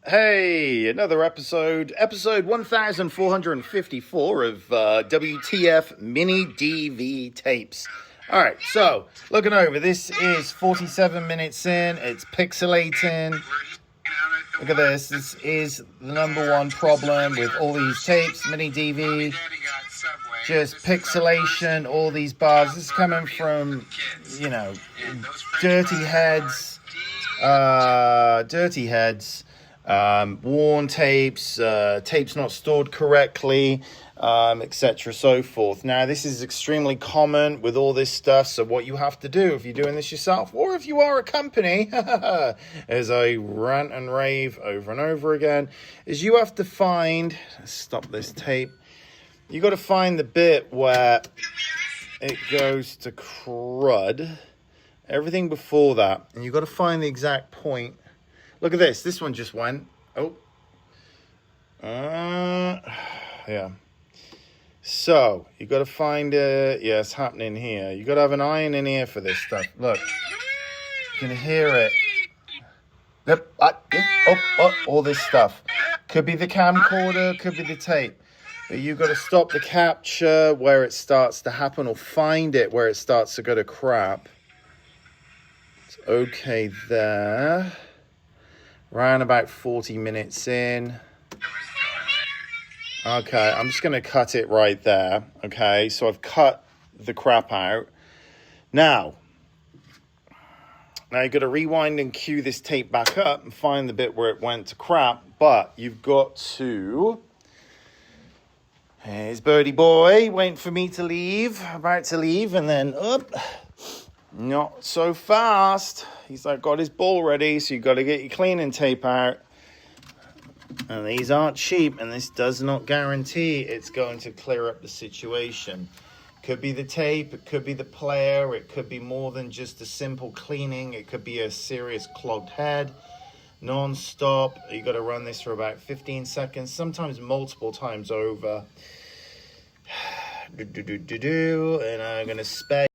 Hey, another episode 1454 of WTF Mini DV tapes. All right, so looking over, this is 47 minutes in. It's pixelating. Look at this. This is the number one problem with all these tapes, Mini DV. Just pixelation, all these bars. This is coming from, dirty heads. Worn tapes, tapes not stored correctly, etc. so forth. Now, this is extremely common with all this stuff, so what you have to do if you're doing this yourself, or if you are a company, as I rant and rave over and over again, is you have to find, stop this tape, you got to find the bit where it goes to crud, everything before that, and you got to find the exact point. Look at this. This one just went. Oh. Yeah. So, you got to find it. Yeah, it's happening here. You got to have an iron in here for this stuff. Look. You can hear it. Yep. All this stuff. Could be the camcorder, could be the tape. But you got to stop the capture where it starts to happen, or find it where it starts to go to crap. It's okay there. Around about 40 minutes in. Okay, I'm just going to cut it right there. Okay, so I've cut the crap out. Now you've got to rewind and cue this tape back up and find the bit where it went to crap. But you've got to... Here's Birdie Boy waiting for me to leave. About to leave, and then up. Not so fast. He's like got his ball ready, so you've got to get your cleaning tape out. And these aren't cheap, and this does not guarantee it's going to clear up the situation. Could be the tape, it could be the player, it could be more than just a simple cleaning. It could be a serious clogged head, non-stop. You got to run this for about 15 seconds, sometimes multiple times over. And I'm going to spare